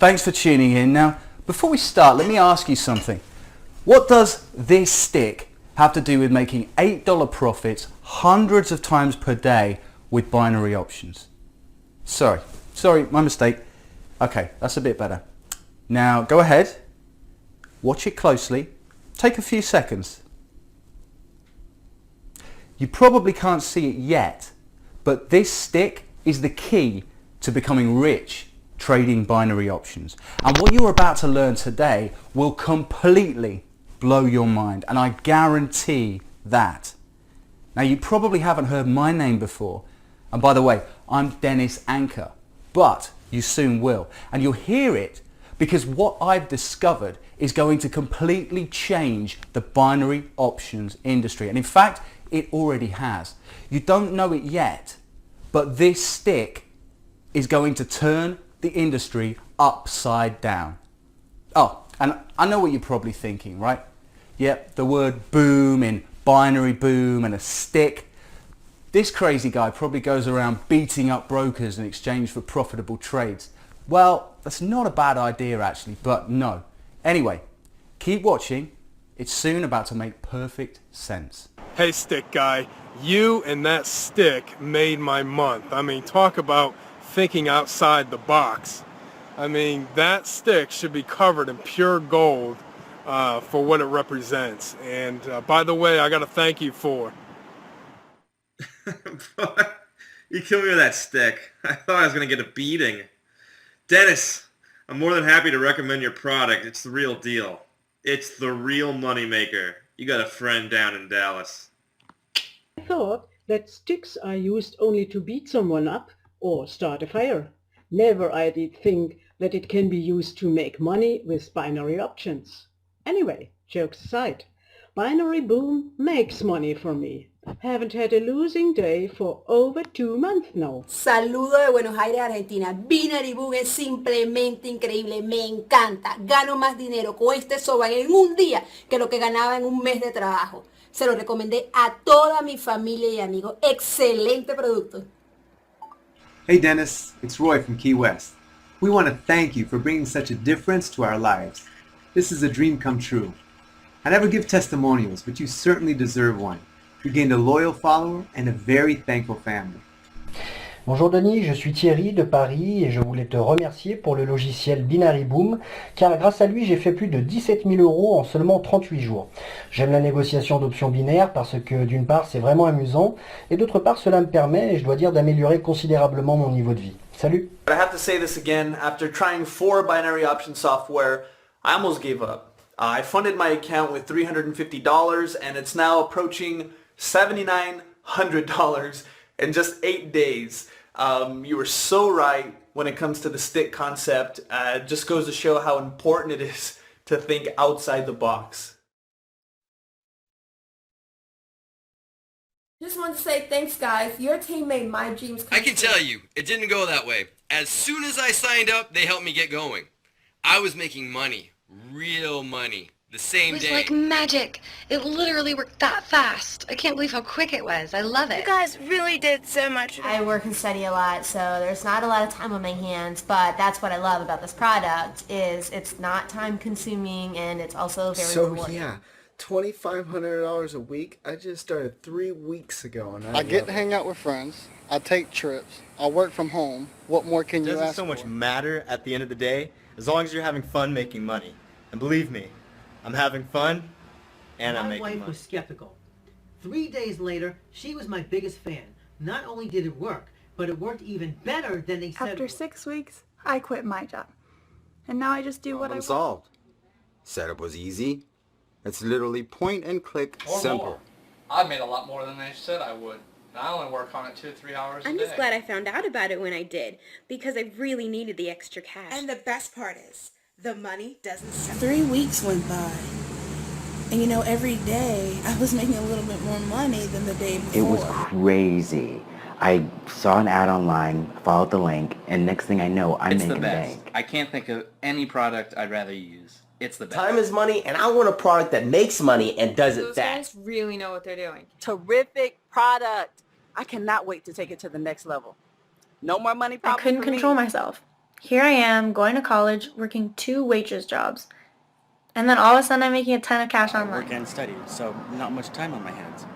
Thanks for tuning in. Now, before we start, let me ask you something. What does this stick have to do with making $8 profits hundreds of times per day with binary options? Sorry, my mistake. Okay, that's a bit better. Now, go ahead, watch it closely, take a few seconds. You probably can't see it yet, but this stick is the key to becoming rich trading binary options. And what you're about to learn today will completely blow your mind, and I guarantee that. Now, you probably haven't heard my name before, and by the way, I'm Dennis Anker, but you soon will, and you'll hear it because what I've discovered is going to completely change the binary options industry, and in fact it already has. You don't know it yet, but this stick is going to turn the industry upside down. Oh, and I know what you're probably thinking, right? Yep, the word boom in binary boom and a stick. This crazy guy probably goes around beating up brokers in exchange for profitable trades. Well, that's not a bad idea actually, but no. Anyway, keep watching. It's soon about to make perfect sense. Hey stick guy, you and that stick made my month. I mean, talk about thinking outside the box. I mean, that stick should be covered in pure gold for what it represents. And by the way, I got to thank you for. You killed me with that stick. I thought I was going to get a beating. Dennis, I'm more than happy to recommend your product. It's the real deal. It's the real moneymaker. You got a friend down in Dallas. I thought that sticks are used only to beat someone up or start a fire. Never I did think that it can be used to make money with binary options. Anyway, jokes aside, binary boom makes money for me. Haven't had a losing day for over 2 months now. Saludo de Buenos Aires, Argentina. Binary Boom es simplemente increíble. Me encanta. Gano más dinero con este software en un día que lo que ganaba en un mes de trabajo. Se lo recomendé a toda mi familia y amigos. Excelente producto. Hey Dennis, it's Roy from Key West. We want to thank you for bringing such a difference to our lives. This is a dream come true. I never give testimonials, but you certainly deserve one. You gained a loyal follower and a very thankful family. Bonjour Denis, je suis Thierry de Paris et je voulais te remercier pour le logiciel Binary Boom car grâce à lui j'ai fait plus de 17 000 € en seulement 38 jours. J'aime la négociation d'options binaires parce que d'une part c'est vraiment amusant et d'autre part cela me permet, et je dois dire, d'améliorer considérablement mon niveau de vie. Salut! I have to say this again, after trying 4 binary option software, I almost gave up. I funded my account with $350 and it's now approaching $7,900 in just 8 days. You were so right when it comes to the stick concept. It just goes to show how important it is to think outside the box. Just want to say thanks, guys. Your team made my dreams come I can tell you, it didn't go that way. As soon as I signed up, they helped me get going. I was making money, real money, the same day. It was like magic. It literally worked that fast. I can't believe how quick it was. I love it. You guys really did so much. I work and study a lot, so there's not a lot of time on my hands, but that's what I love about this product is it's not time consuming and it's also very rewarding. Yeah, $2,500 a week. I just started 3 weeks ago, and I get to hang out with friends. I take trips. I work from home. What more can you ask for? It doesn't so much matter at the end of the day, as long as you're having fun making money. And believe me, I'm having fun, and I'm making money. My wife was skeptical. 3 days later, she was my biggest fan. Not only did it work, but it worked even better than they said. After 6 weeks, I quit my job. And now I just do what I want. Solved. Setup was easy. It's literally point and click simple. More. I made a lot more than they said I would. I only work on it 2 or 3 hours a day. I'm just glad I found out about it when I did, because I really needed the extra cash. And the best part is, the money doesn't stop. 3 weeks went by. And you know, every day I was making a little bit more money than the day before. It was crazy. I saw an ad online, followed the link, and next thing I know, I'm making bank. I can't think of any product I'd rather use. It's the best. Time is money, and I want a product that makes money and does it fast. Those guys really know what they're doing. Terrific product. I cannot wait to take it to the next level. No more money problems. I couldn't control myself. Here I am, going to college, working 2 waitress jobs. And then all of a sudden I'm making a ton of cash I online. work and study, so not much time on my hands.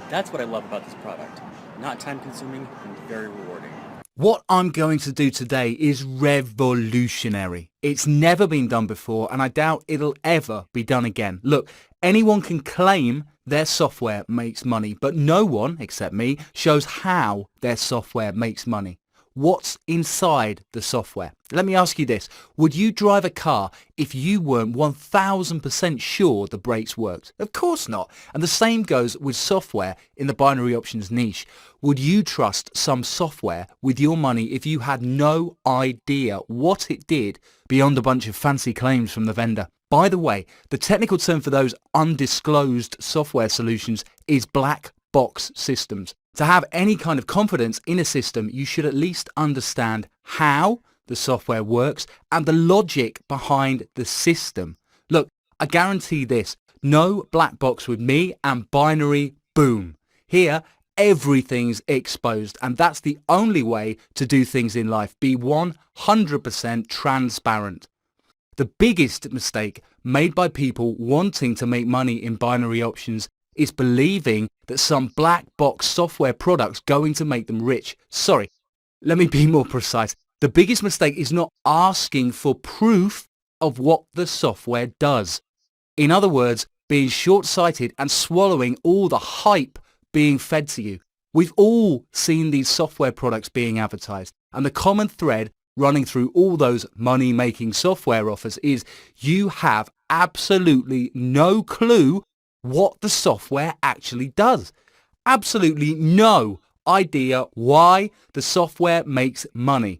That's what I love about this product. Not time-consuming and very rewarding. What I'm going to do today is revolutionary. It's never been done before, and I doubt it'll ever be done again. Look, anyone can claim their software makes money, but no one, except me, shows how their software makes money. What's inside the software? Let me ask you this. Would you drive a car if you weren't 1000% sure the brakes worked? Of course not. And the same goes with software in the binary options niche. Would you trust some software with your money if you had no idea what it did beyond a bunch of fancy claims from the vendor? By the way, the technical term for those undisclosed software solutions is black box systems. To have any kind of confidence in a system, you should at least understand how the software works and the logic behind the system. Look, I guarantee this, no black box with me and Binary Boom. Here, everything's exposed, and that's the only way to do things in life. Be 100% transparent. The biggest mistake made by people wanting to make money in binary options is believing that some black box software product's going to make them rich. Sorry, let me be more precise. The biggest mistake is not asking for proof of what the software does. In other words, being short-sighted and swallowing all the hype being fed to you. We've all seen these software products being advertised, and the common thread running through all those money-making software offers is you have absolutely no clue what the software actually does. Absolutely no idea why the software makes money.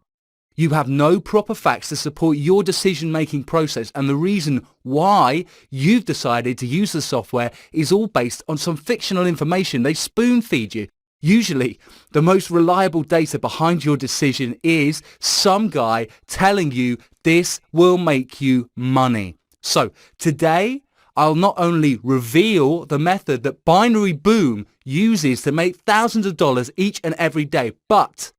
You have no proper facts to support your decision-making process, and the reason why you've decided to use the software is all based on some fictional information they spoon-feed you. Usually, the most reliable data behind your decision is some guy telling you this will make you money. So, today, I'll not only reveal the method that Binary Boom uses to make thousands of dollars each and every day, but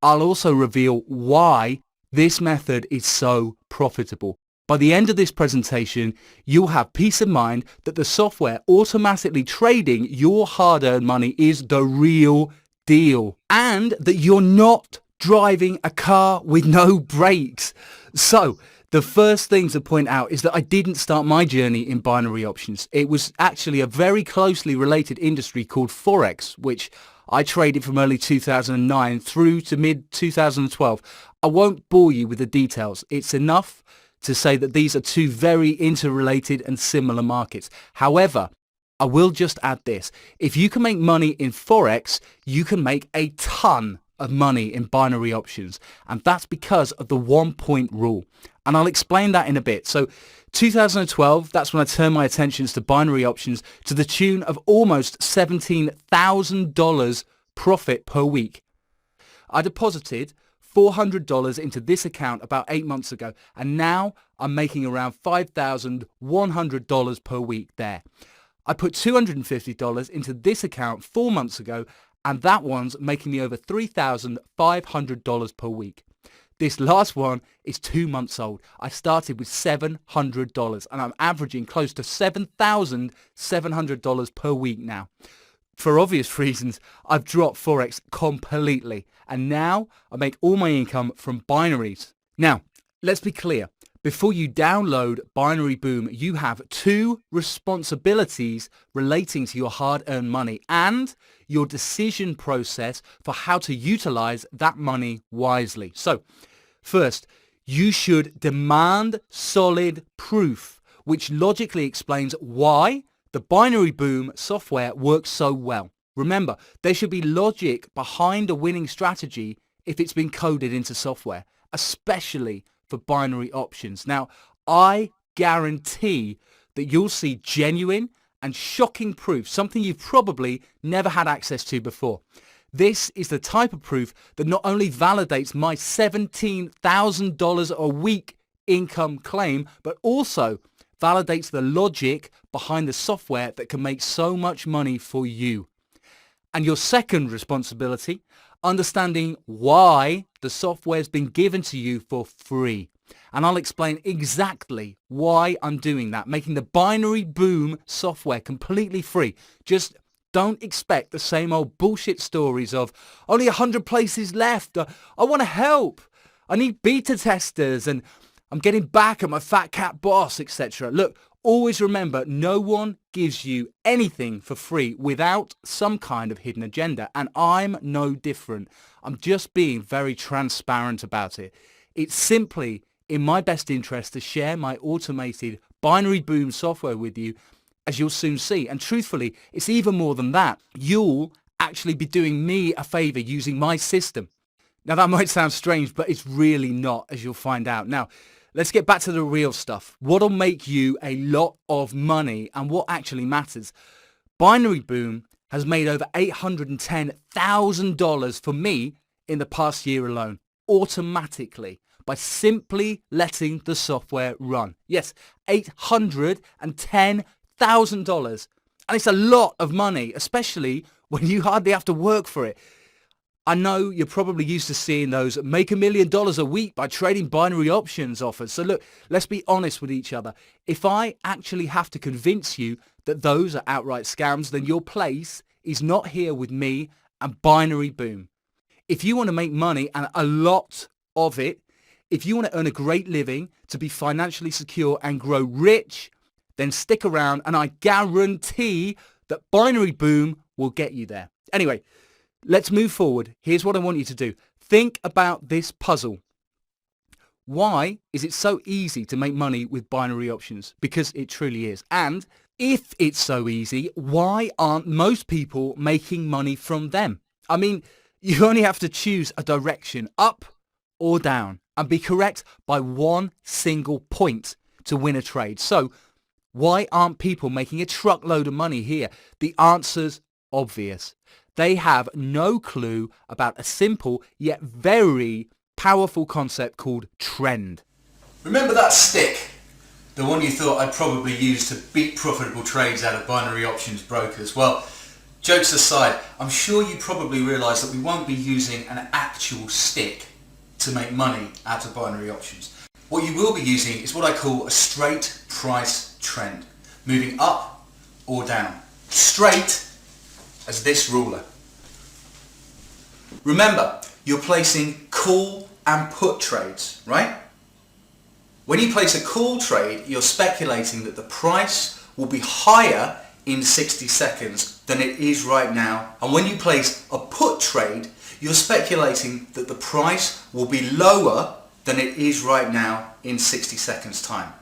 I'll also reveal why this method is so profitable. By the end of this presentation, you'll have peace of mind that the software automatically trading your hard-earned money is the real deal, and that you're not driving a car with no brakes. So, the first thing to point out is that I didn't start my journey in binary options. It was actually a very closely related industry called Forex, which I traded from early 2009 through to mid-2012. I won't bore you with the details. It's enough to say that these are two very interrelated and similar markets. However, I will just add this. If you can make money in Forex, you can make a ton of money in binary options, and that's because of the 1-point rule, and I'll explain that in a bit. So 2012, that's when I turned my attentions to binary options to the tune of almost $17,000 profit per week. I deposited $400 into this account about 8 months ago, and now I'm making around $5,100 per week there. I put $250 into this account 4 months ago, and that one's making me over $3,500 per week. This last one is 2 months old. I started with $700 and I'm averaging close to $7,700 per week now. For obvious reasons, I've dropped Forex completely, and now I make all my income from binaries. Now, let's be clear. Before you download Binary Boom, you have 2 responsibilities relating to your hard-earned money and your decision process for how to utilize that money wisely. So, first, you should demand solid proof, which logically explains why the Binary Boom software works so well. Remember, there should be logic behind a winning strategy if it's been coded into software, especially for binary options. Now, I guarantee that you'll see genuine and shocking proof, something you've probably never had access to before. This is the type of proof that not only validates my $17,000 a week income claim, but also validates the logic behind the software that can make so much money for you. And your second responsibility, understanding why the software's been given to you for free. And I'll explain exactly why I'm doing that, making the Binary Boom software completely free. Just don't expect the same old bullshit stories of only 100 places left. I want to help. I need beta testers and I'm getting back at my fat cat boss, etc. Look, always remember, no one gives you anything for free without some kind of hidden agenda. And I'm no different. I'm just being very transparent about it. It's simply in my best interest to share my automated Binary Boom software with you, as you'll soon see. And truthfully, it's even more than that. You'll actually be doing me a favor using my system. Now that might sound strange, but it's really not, as you'll find out. Now, let's get back to the real stuff. What'll make you a lot of money and what actually matters. Binary Boom has made over $810,000 for me in the past year alone, automatically, by simply letting the software run. Yes, $810,000. And it's a lot of money, especially when you hardly have to work for it. I know you're probably used to seeing those make $1 million a week by trading binary options offers. So look, let's be honest with each other. If I actually have to convince you that those are outright scams, then your place is not here with me and Binary Boom. If you want to make money, and a lot of it, if you want to earn a great living, to be financially secure and grow rich, then stick around and I guarantee that Binary Boom will get you there. Anyway, let's move forward. Here's what I want you to do. Think about this puzzle. Why is it so easy to make money with binary options? Because it truly is. And if it's so easy, why aren't most people making money from them? I mean, you only have to choose a direction, up or down, and be correct by one single point to win a trade. So why aren't people making a truckload of money here? The answer's obvious. They have no clue about a simple yet very powerful concept called trend. Remember that stick? The one you thought I'd probably use to beat profitable trades out of binary options brokers? Well, jokes aside, I'm sure you probably realise that we won't be using an actual stick to make money out of binary options. What you will be using is what I call a straight price trend, moving up or down. Straight as this ruler. Remember, you're placing call and put trades, right? When you place a call trade, you're speculating that the price will be higher in 60 seconds than it is right now. And when you place a put trade, you're speculating that the price will be lower than it is right now in 60 seconds time.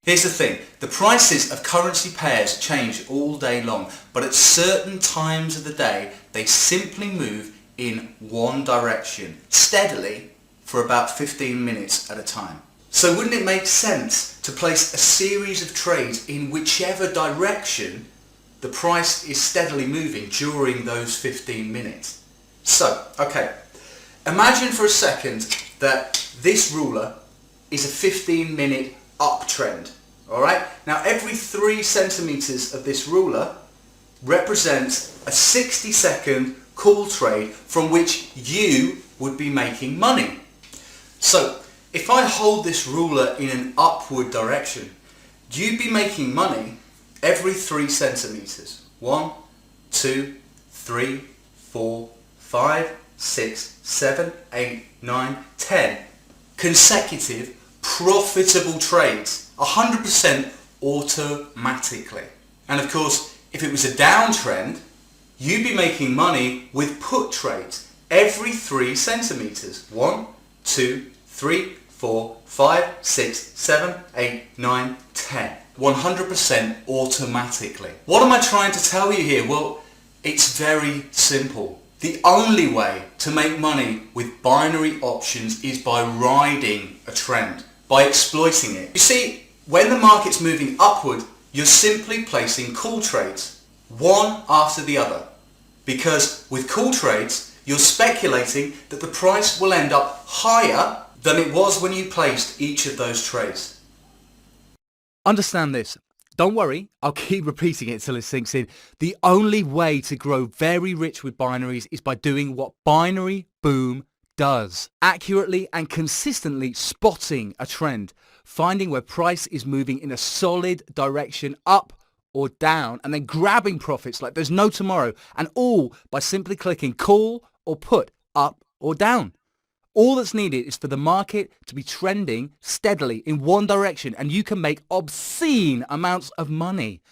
Here's the thing, the prices of currency pairs change all day long, but at certain times of the day, they simply move in one direction, steadily, for about 15 minutes at a time. So wouldn't it make sense to place a series of trades in whichever direction the price is steadily moving during those 15 minutes? So, okay, imagine for a second that this ruler is a 15-minute uptrend, all right? Now, every 3 centimeters of this ruler represents a 60-second call trade from which you would be making money. So, if I hold this ruler in an upward direction, you'd be making money every 3 centimeters. 1, 2, 3, 4, 5, 6, 7, 8, 9, 10 consecutive profitable trades, 100% automatically. And of course, if it was a downtrend, you'd be making money with put trades every 3 centimeters. 1, 2, 3, 4, 5, 6, 7, 8, 9, 10. 100% automatically. What am I trying to tell you here? Well, it's very simple. The only way to make money with binary options is by riding a trend, by exploiting it. You see, when the market's moving upward, you're simply placing call trades, one after the other. Because with call trades, you're speculating that the price will end up higher than it was when you placed each of those trades. Understand this. Don't worry, I'll keep repeating it till it sinks in. The only way to grow very rich with binaries is by doing what Binary Boom does. Accurately and consistently spotting a trend, finding where price is moving in a solid direction up or down, and then grabbing profits like there's no tomorrow, and all by simply clicking call or put up or down. All that's needed is for the market to be trending steadily in one direction, and you can make obscene amounts of money.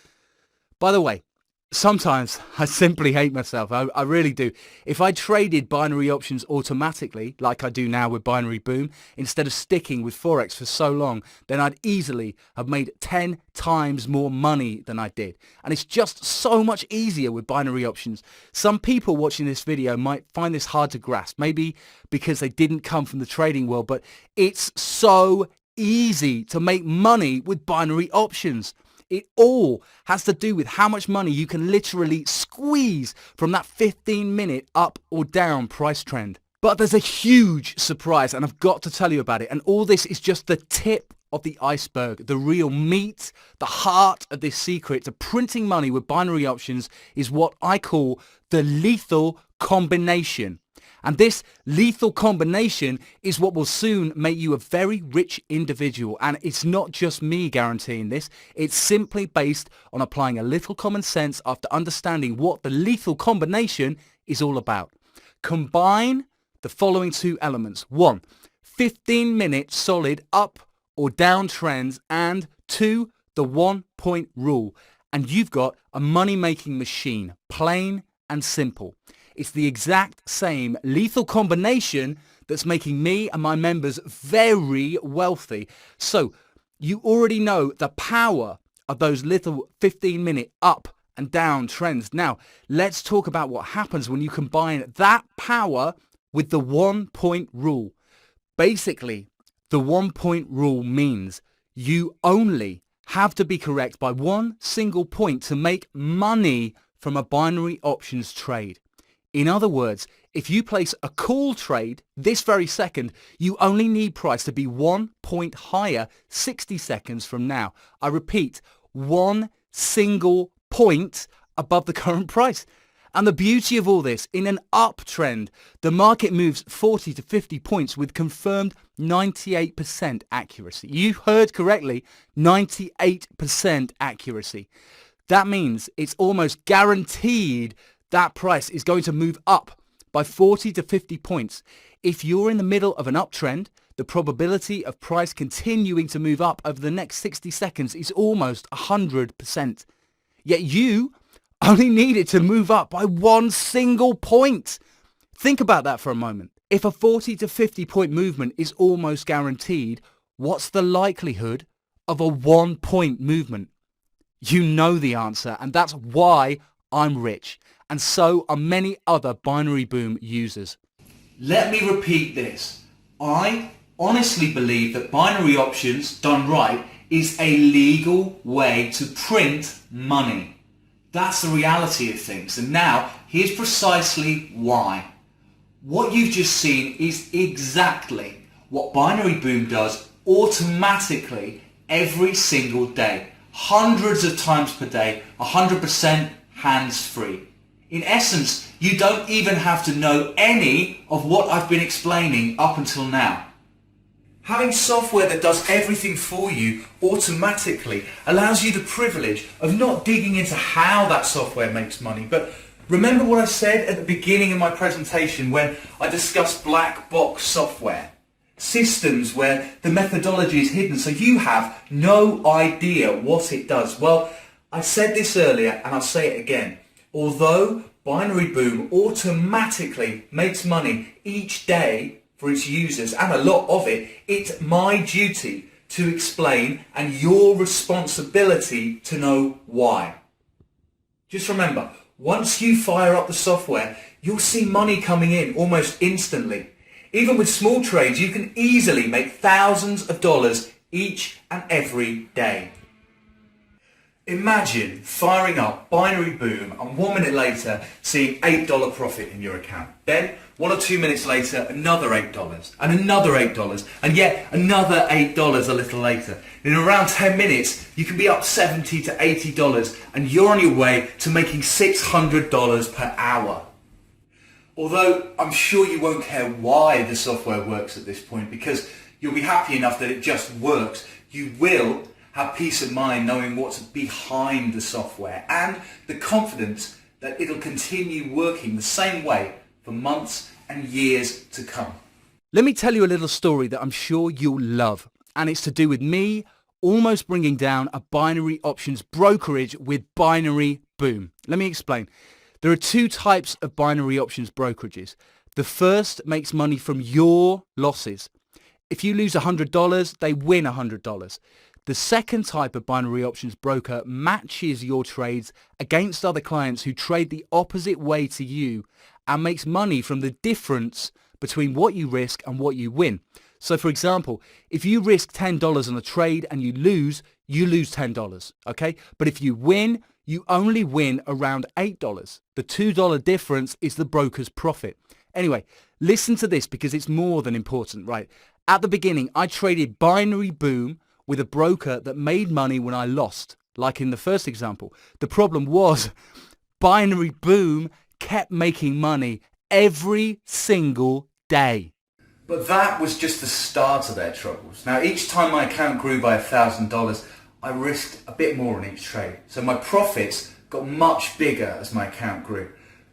By the way, sometimes I simply hate myself. I really do. If I traded binary options automatically, like I do now with Binary Boom, instead of sticking with Forex for so long, then I'd easily have made 10 times more money than I did. And it's just so much easier with binary options. Some people watching this video might find this hard to grasp, maybe because they didn't come from the trading world, but it's so easy to make money with binary options. It all has to do with how much money you can literally squeeze from that 15-minute up or down price trend. But there's a huge surprise, and I've got to tell you about it. And all this is just the tip of the iceberg. The real meat, the heart of this secret to printing money with binary options is what I call the lethal combination. And this lethal combination is what will soon make you a very rich individual. And it's not just me guaranteeing this. It's simply based on applying a little common sense after understanding what the lethal combination is all about. Combine the following two elements. 1, 15-minute solid up or down trends, and 2, the 1-point rule. And you've got a money-making machine, plain and simple. It's the exact same lethal combination that's making me and my members very wealthy. So you already know the power of those little 15-minute up and down trends. Now, let's talk about what happens when you combine that power with the 1-point rule. Basically, the 1-point rule means you only have to be correct by one single point to make money from a binary options trade. In other words, if you place a call trade this very second, you only need price to be 1 point higher 60 seconds from now. I repeat, one single point above the current price. And the beauty of all this, in an uptrend, the market moves 40 to 50 points with confirmed 98% accuracy. You heard correctly, 98% accuracy. That means it's almost guaranteed that price is going to move up by 40 to 50 points. If you're in the middle of an uptrend, the probability of price continuing to move up over the next 60 seconds is almost 100%. Yet you only need it to move up by one single point. Think about that for a moment. If a 40 to 50 point movement is almost guaranteed, what's the likelihood of a 1 point movement? You know the answer, and that's why I'm rich. And so are many other Binary Boom users. Let me repeat this. I honestly believe that binary options done right is a legal way to print money. That's the reality of things. And now, here's precisely why. What you've just seen is exactly what Binary Boom does automatically every single day. Hundreds of times per day, 100% hands-free. In essence, you don't even have to know any of what I've been explaining up until now. Having software that does everything for you automatically allows you the privilege of not digging into how that software makes money. But remember what I said at the beginning of my presentation when I discussed black box software? Systems where the methodology is hidden so you have no idea what it does. Well, I said this earlier and I'll say it again. Although Binary Boom automatically makes money each day for its users, and a lot of it, it's my duty to explain and your responsibility to know why. Just remember, once you fire up the software, you'll see money coming in almost instantly. Even with small trades, you can easily make thousands of dollars each and every day. Imagine firing up Binary Boom and 1 minute later seeing $8 profit in your account. Then 1 or 2 minutes later another $8 and another $8 and yet another $8 a little later. In around 10 minutes you can be up $70 to $80 and you're on your way to making $600 per hour. Although I'm sure you won't care why the software works at this point because you'll be happy enough that it just works. You will have peace of mind knowing what's behind the software and the confidence that it'll continue working the same way for months and years to come. Let me tell you a little story that I'm sure you'll love, and it's to do with me almost bringing down a binary options brokerage with Binary Boom. Let me explain. There are two types of binary options brokerages. The first makes money from your losses. If you lose $100, they win $100. The second type of binary options broker matches your trades against other clients who trade the opposite way to you and makes money from the difference between what you risk and what you win. So for example, if you risk $10 on a trade and you lose $10, okay? But if you win, you only win around $8. The $2 difference is the broker's profit. Anyway, listen to this because it's more than important, right? At the beginning, I traded Binary Boom with a broker that made money when I lost, like in the first example. The problem was Binary Boom kept making money every single day. But that was just the start of their troubles. Now, each time my account grew by $1,000, I risked a bit more on each trade. So my profits got much bigger as my account grew.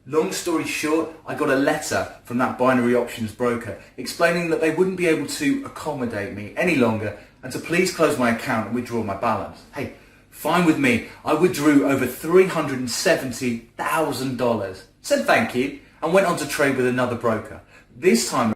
Long story short, I got a letter from that binary options broker explaining that they wouldn't be able to accommodate me any longer and to please close my account and withdraw my balance. Hey, fine with me. I withdrew over $370,000, said thank you, and went on to trade with another broker. This time